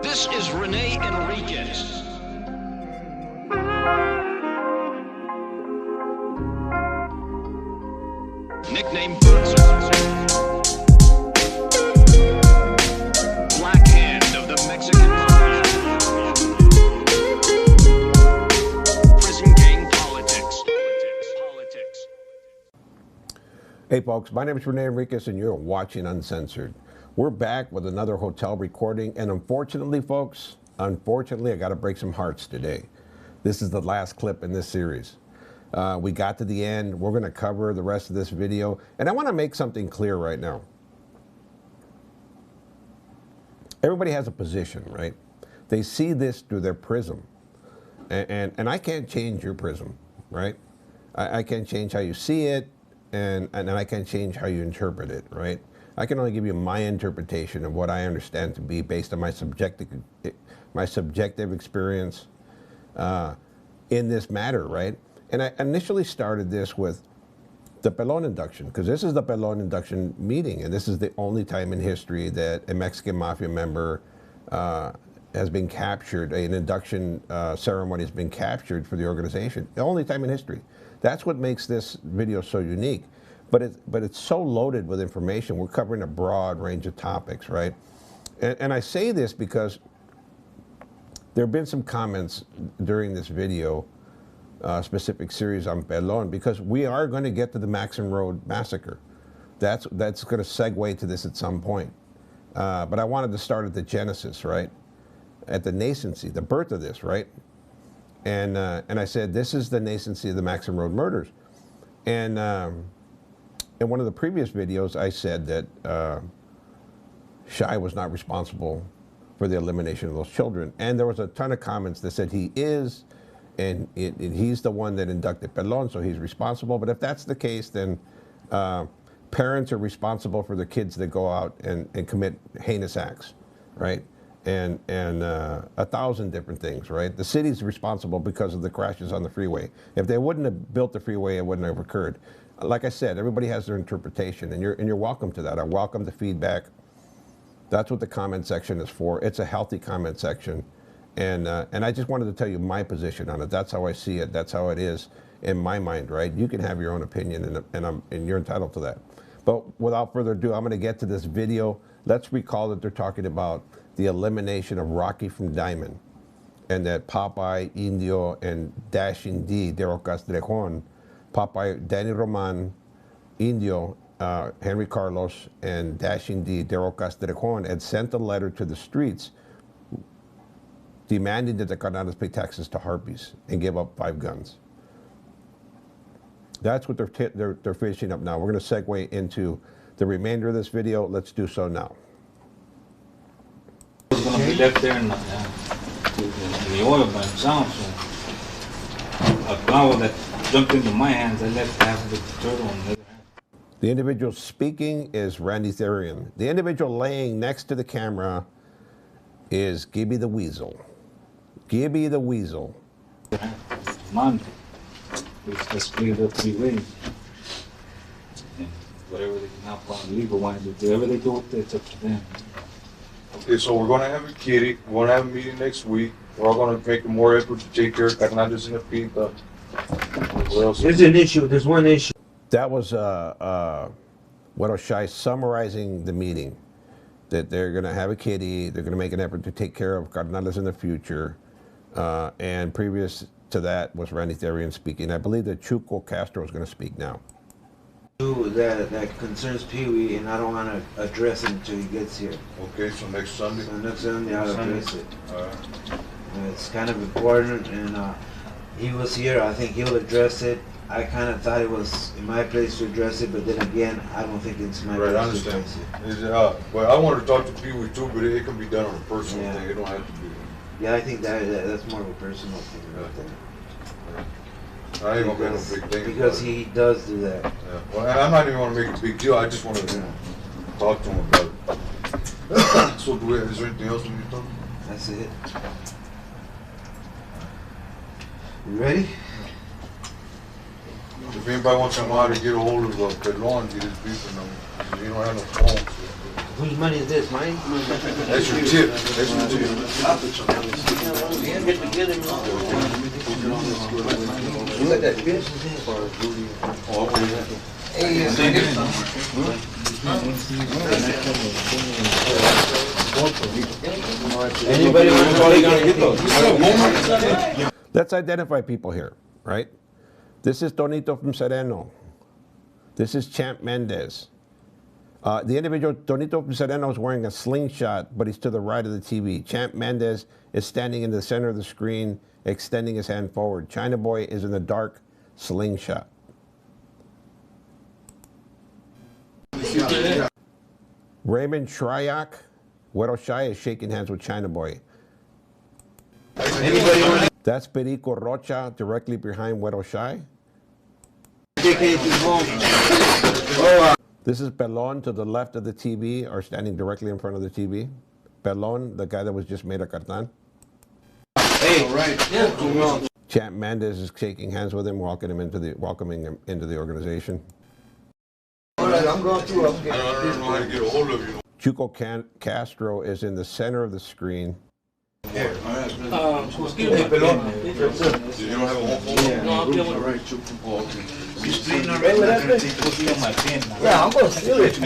This is Rene Enriquez. Nickname Black Hand of the Mexican Mafia. Prison gang politics. Hey folks, my name is Rene Enriquez and you're watching Uncensored. We're back with another hotel recording, and unfortunately folks, I got to break some hearts today. This is the last clip in this series. We got to the end. We're going to cover the rest of this video, and I want to make something clear right now. Everybody has a position, right? They see this through their prism, and I can't change your prism, right? I can't change how you see it, and I can't change how you interpret it, right? I can only give you my interpretation of what I understand to be based on my subjective experience in this matter, right? And I initially started this with the Pelon induction, because this is the Pelon induction meeting, and this is the only time in history that a Mexican Mafia member has been captured, an induction ceremony has been captured for the organization. The only time in history. That's what makes this video so unique. But it's so loaded with information. We're covering a broad range of topics, right? And I say this because there have been some comments during this video, specific series on Pelon, because we are going to get to the Maxim Road massacre. That's going to segue to this at some point. But I wanted to start at the genesis, right? At the nascency, the birth of this, right? And I said, this is the nascency of the Maxim Road murders. And in one of the previous videos, I said that Shai was not responsible for the elimination of those children. And there was a ton of comments that said he is, and he's the one that inducted Pelon, so he's responsible. But if that's the case, then parents are responsible for their kids that go out and commit heinous acts, right? And 1,000 different things, right? The city's responsible because of the crashes on the freeway. If they wouldn't have built the freeway, it wouldn't have occurred. Like I said, everybody has their interpretation, and you're welcome to that. I welcome the feedback. That's what the comment section is for. It's a healthy comment section, and I just wanted to tell you my position on it. That's how I see it. That's how it is in my mind, right? You can have your own opinion, and you're entitled to that. But without further ado, I'm going to get to this video. Let's recall that they're talking about the elimination of Rocky from Diamond, and that Popeye, Indio, and Dashing D, Daryl Castrejon, Popeye, Danny Roman, Indio, Henry Carlos, and Dashing D, Daryl Castrejon, had sent a letter to the streets demanding that the Carnales pay taxes to harpies and give up 5 guns. That's what they're finishing up now. We're going to segue into the remainder of this video. Let's do so now. It's going to be left there in the oil by himself. So a flower that jumped into my hands, I left half of the turtle on the other hand. The individual speaking is Randy Therian. The individual laying next to the camera is Gibby the Weasel. Gibby the Weasel. Monday. It's just cleared up 3 ways. And whatever they can help on legal wise, whatever they do with it, it's up to them. Okay, so we're going to have a kitty. We're going to have a meeting next week. We're all going to make more effort to take care of Carnales in the pinta. There's an issue. There's one issue. That was what Shai summarizing the meeting. That they're going to have a kitty. They're going to make an effort to take care of Carnales in the future. And previous to that was Randy Therian speaking. I believe that Chuco Castro is going to speak now. That concerns Pee-wee, and I don't want to address it until he gets here. Okay, so next Sunday? So next Sunday I'll address it. Alright. It's kind of important, and he was here. I think he'll address it. I kind of thought it was in my place to address it, but then again, I don't think it's my place to address it. Well, I want to talk to Pee-wee too, but it can be done on a personal thing. It don't have to be. Yeah, I think that's more of a personal thing right there. I ain't gonna make no big thing. Because he does do that. Yeah. Well, and I'm not even want to make a big deal. I just want to talk to him about it. So, is there anything else we need to talk about? That's it. You ready? If anybody wants to know how to get a hold of Pelon, get his beef and he don't have no phone. So Whose money is this? Mine? That's your tip. That's your tip. Get together, you got that fish? Anybody want to Let's identify people here, right? This is Tonito from Sereno. This is Champ Mendez. The individual, Tonito from Sereno, is wearing a slingshot, but he's to the right of the TV. Champ Mendez is standing in the center of the screen, extending his hand forward. China Boy is in the dark slingshot. Raymond Shryock, Güero Shy, is shaking hands with China Boy. That's Perico Rocha, directly behind Güero Shy. This is Pelon to the left of the TV, or standing directly in front of the TV. Pelon, the guy that was just made a cartan. Hey, right. Champ Mendez is shaking hands with him, welcoming him into the organization. All right, I'm going through. I don't know how to get a hold of you. Chuco Castro is in the center of the screen. You don't have a home phone? No, yeah, I'm going to steal it.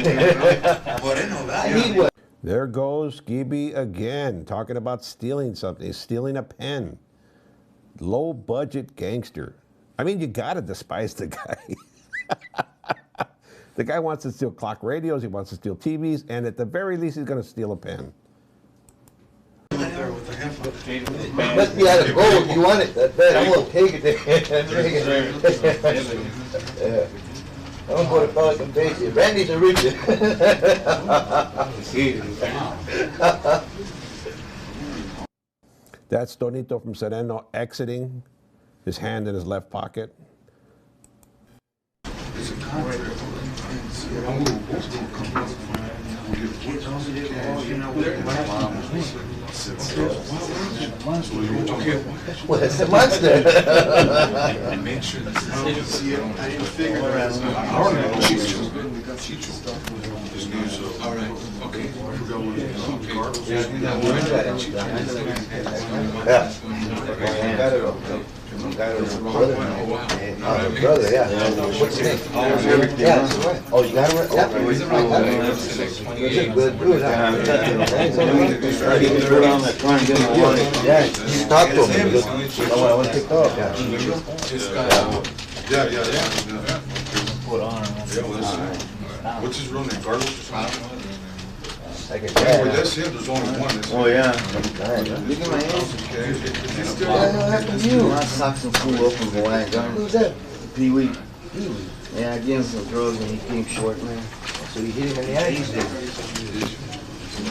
I need one. There goes Gibby again, talking about stealing something. He's stealing a pen. Low budget gangster. I mean, you gotta despise the guy. The guy wants to steal clock radios, he wants to steal TVs, and at the very least, he's gonna steal a pen. Must be out of gold. You want it? That bad. I'm going to take it. Yeah. I'm going to go to Pelican Base. Randy's a Richard. That's Tonito from Sereno exiting, his hand in his left pocket. Well, that's the monster. Make sure this is I didn't figure it out. All right. Okay. I forgot what it is. Carnal. Brother, yeah. What's his name? Yeah. Oh, you got it right? Yeah. Good dude, huh? Yeah, you talk to him. I want to take off. Yeah. What's his real name? Carlos? Like a Anyway, dad. that's him. There's only one. Oh yeah. Look at my hands. Okay. What happened to you? I socked some fool up from Hawaiian Garden. Who's that? Pee-wee. Pee-wee. Yeah, I gave him some drugs and he came short, man. So you hit him in the eyes?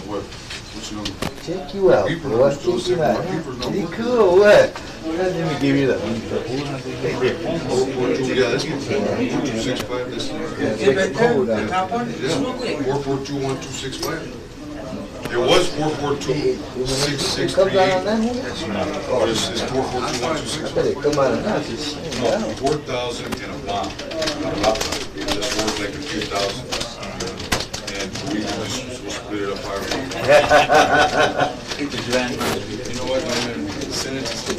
What? What's your number? Check you out. Peeper What? number's still Check the you same. out. My peeper's Is he number. cool or what? Let me give you that. Yeah, that's 442-1265. That's Code on it. 442-1265. It was 442-663. Comes out on that one? But it's 442-1265. But it come out of that. No, 4,000 and a bomb. That's worth like a few thousand. And we just split it up however. You know what, man? Send it to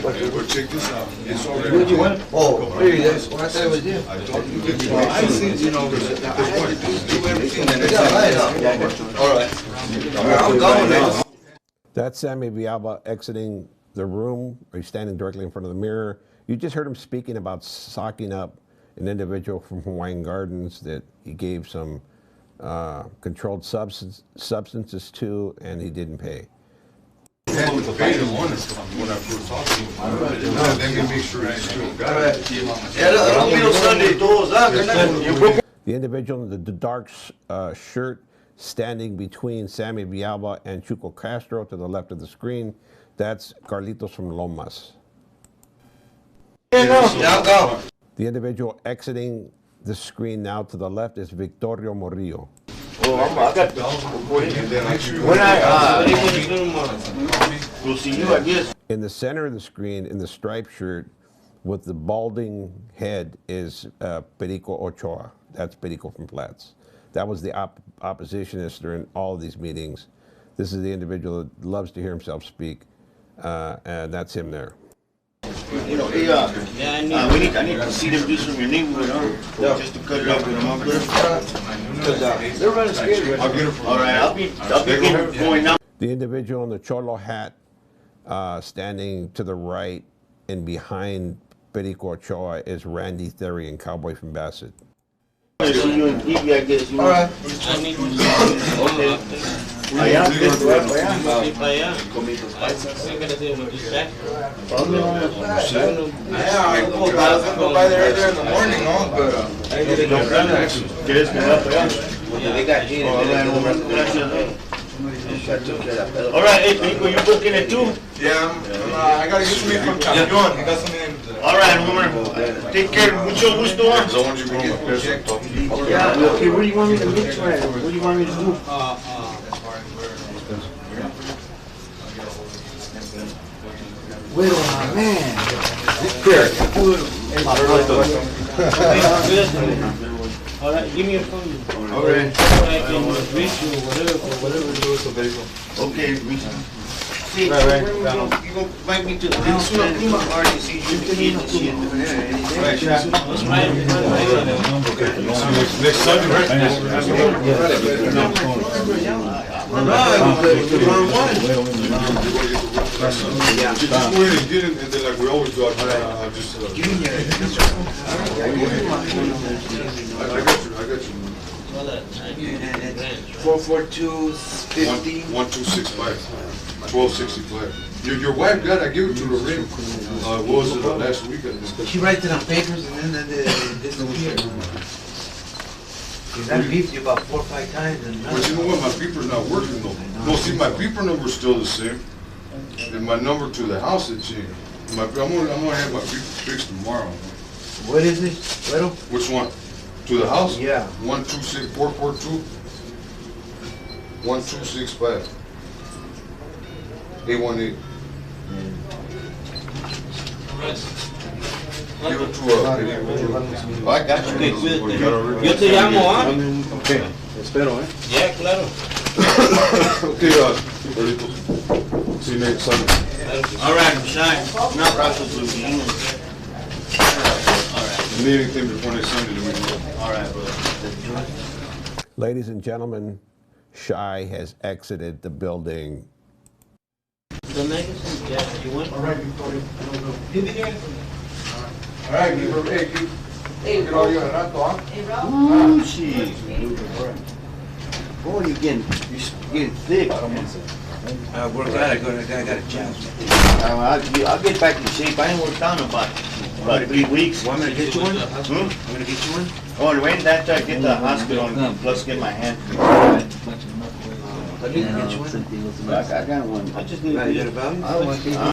but check this out. It's already. What you want? Oh, really? That's what I thought it was you. I told you. I see, you know, there's do everything and Yeah, I know. all right. I'm going now. That's Sammy Villalba exiting the room, or he's standing directly in front of the mirror. You just heard him speaking about socking up an individual from Hawaiian Gardens that he gave some controlled substances to, and he didn't pay. When I first talked to him, let me make sure he's still got it. The individual in the dark shirt standing between Sammy Villalba and Chuco Castro to the left of the screen, that's Carlitos from Lomas. The individual exiting the screen now to the left is Victorio Morillo. Oh, I got we'll see you, I guess. In the center of the screen, in the striped shirt with the balding head, is Perico Ochoa. That's Perico from Flats. That was the oppositionist during all of these meetings. This is the individual that loves to hear himself speak, and that's him there. You know, hey, I need to see them do some of your neighborhood, huh? Just to cut it up with them, Because they're running scared. I'll get it from All right, I'll be getting going now. The individual in the cholo hat, standing to the right and behind Perico Ochoa is Randy Therian, cowboy from Bassett. I see you in TV, I guess. You know. All right. Allá, Yeah, I go by there earlier in the morning, no, but I didn't go down there. ¿Quieres que vaya para allá? They got cheated. All right, hey, Perico, you booking it too? Yeah, I gotta get something from Champion. I got something. All right, Homer. Take care. Mucho gusto. Because I want you to go to my place and talk to you. Yeah, okay, what do you want me to mix right? What do you want me to do? Well, man. All right, give me your phone. All right. I can reach you or whatever. Okay, reach me. See, you go invite me to the house. Already see you the kids and shit. Okay. Next Sunday, Just go ahead and get it, and then like we always do, I'll just... I got you. 442-50. 1265. 1265. Your wife got it, I gave it to Lorraine. What was it, last week? I think. She writes it on papers and then it disappears. Because I beeped you about 4 or 5 times and But you know what, my beeper's not working though. No, see, my beeper number's still the same. And my number to the house had changed. I'm gonna have my beeper fixed tomorrow. What is it? Little? Which one? To the house? Yeah. 126442 1265 818. Give it to I got you. You got it already? Yo te llamo, ¿ah? Okay. Espero, Yeah, claro. Okay, Rito. See you next Sunday. All right, I'm shy. No process with you. If you need anything before next Sunday, let me know. All right, brother. Ladies and gentlemen, Shy has exited the building. The magazine, yeah, you want? All right, Victoria. All right, give her a break. Get all your rato, huh? Ooh, shit. Boy, you're getting thick. I work out, I got a job. I'll get back in shape. I ain't worked out in about 3 weeks. Want me to get you one? Hmm? I'm gonna get you one? Oh, and wait, that I get the hospital and plus get my hand. I need to get you one. I got one. I just need Right, you to got a value?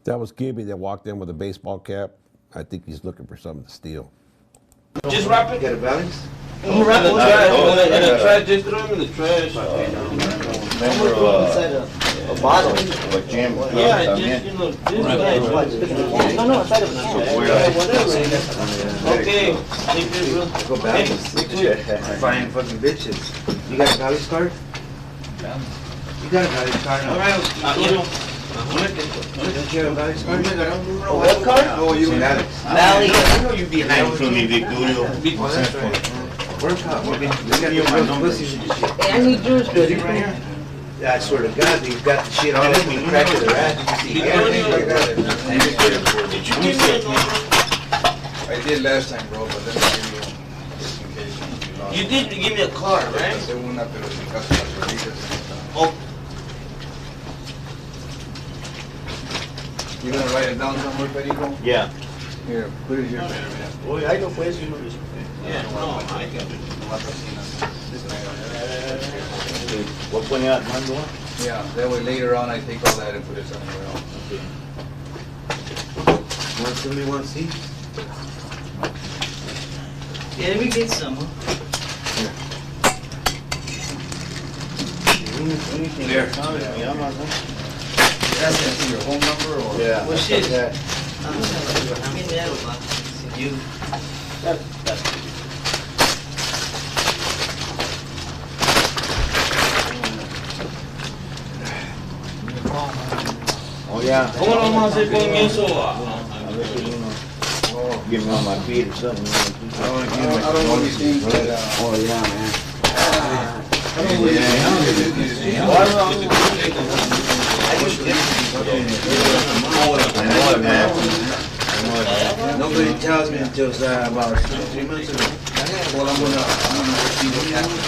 That was Gibby that walked in with a baseball cap. I think he's looking for something to steal. just wrap You it. got a balance? I'm wrap it. And the trash, just throw them in the trash. Remember a bottle of a jam. Yeah, just, you know, this no, inside of the whatever. Okay, thank you, bro. Go balance. Fine fucking bitches. You got a balance card? You got a balance card? All right, you know. Don't you have a balance card? What card? Oh, you got it. Valley. I know you be hiding from me, Big Dudio. Oh, that's right. Work out. You got those pussies and shit. Hey, I need yours, buddy. Right here? Yeah, I swear to God, they've got the shit on them in the crack of their ass. You see everything like that. Did you give me a number? I did last time, bro, but then I gave you just in case you lost. You did give me a card, right? Hace una, pero sin caso las perdidas. Oh, You gonna write it down somewhere, Perico? yeah. Here, put it here. Boy, I know pues, you know this. Yeah, no, I got it. What pone Armando? Yeah, that way later on I take all that and put it somewhere else. Want somebody want to see? Yeah, let me get some. There. That's your home number or? Yeah. Well, shit. Yeah. I'm in there about you. Yeah. ¿Cómo lo vamos a hacer con eso? Give me on my feet or something. I don't know these things, but Oh, yeah, man. Nobody tells me until about 3 months ago. well, I'm gonna see what happens.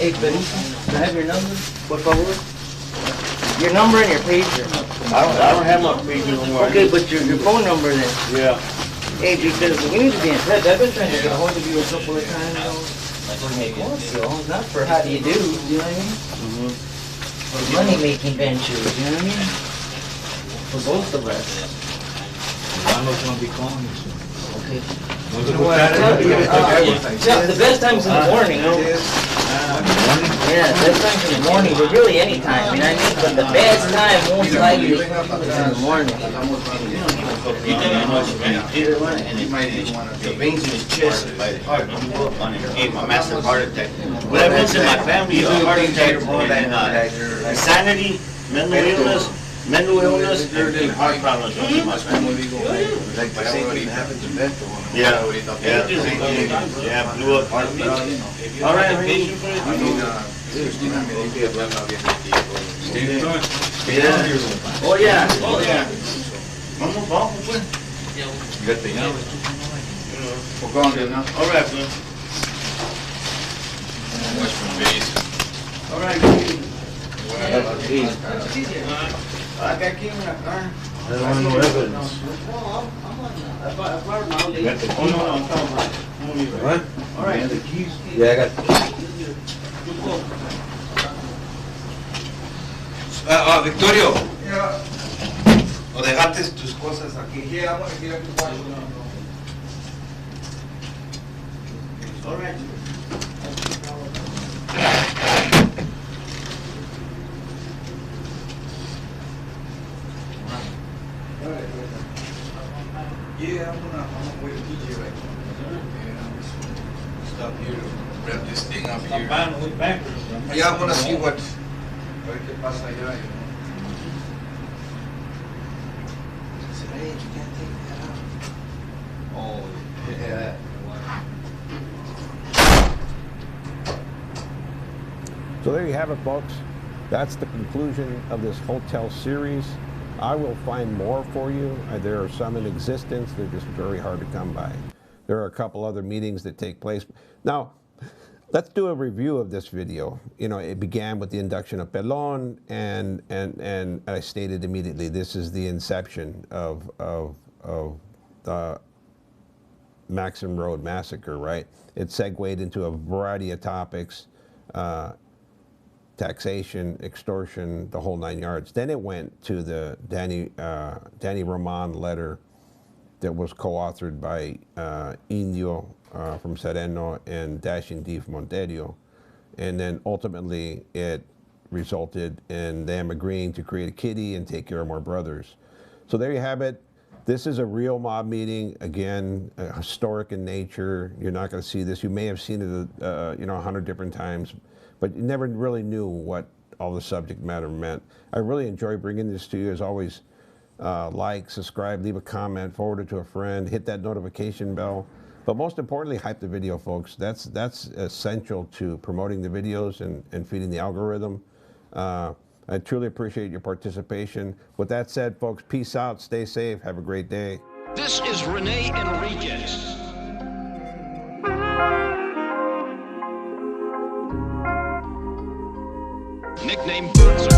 Hey, Benito, can I have your number, por favor? Your number and your pager. I don't have my feet no more. Okay, but your phone number then. Yeah. Hey, because we need to be in touch. I've been trying to get a hold of you a couple of times, though. Not for how do you do, you know what I mean? For money-making ventures, you know what I mean? For both of us. I'm not gonna be calling you soon. Okay. When's a good time? Yeah, the best time's in the morning, you know? Yeah, best time's in the morning, but really any time, you know what I mean? But the best time, most likely, is in the morning. Either one, and it might be the veins in his chest by the heart. Gave my massive heart attack. What happens in my family, a heart attack, and insanity, mental illness, and heart problems in my family. Like the same thing happened to Beto. Yeah, blew up. All right, Rene. Oh, yeah. Vamos, pues. Fíjate, ya. We're going to now. All right, man. Western base. All right. I got King in the car. I don't want no evidence. Oh, no, I'm talking about. What? All right. The keys? Yeah, I got the keys. Victorio, Yeah. o dejaste tus cosas aquí. Yeah, I want to get up to watch it. All right. Yeah, I'm gonna wait to DJ right now. Yeah, I'm just stop here to wrap this thing up here. Yeah, I wanna see what, a ver qué pasa allá, you know. I said, hey, you can't take that out. Oh, yeah. So there you have it, folks. That's the conclusion of this hotel series. I will find more for you. There are some in existence. They're just very hard to come by. There are a couple other meetings that take place. Now, let's do a review of this video. You know, it began with the induction of Pelon, and I stated immediately, this is the inception of the Maxim Road massacre, right? It segued into a variety of topics, taxation, extortion, the whole 9 yards. Then it went to the Danny Roman letter that was co-authored by Indio from Sereno and Dashing D from Monterio. And then ultimately it resulted in them agreeing to create a kitty and take care of more brothers. So there you have it. This is a real mob meeting, again, historic in nature. You're not going to see this. You may have seen it, 100 different times, but you never really knew what all the subject matter meant. I really enjoy bringing this to you. As always, like, subscribe, leave a comment, forward it to a friend, hit that notification bell. But most importantly, hype the video, folks. That's essential to promoting the videos and feeding the algorithm. I truly appreciate your participation. With that said, folks, peace out, stay safe, have a great day. This is Rene Enriquez. Nickname Boots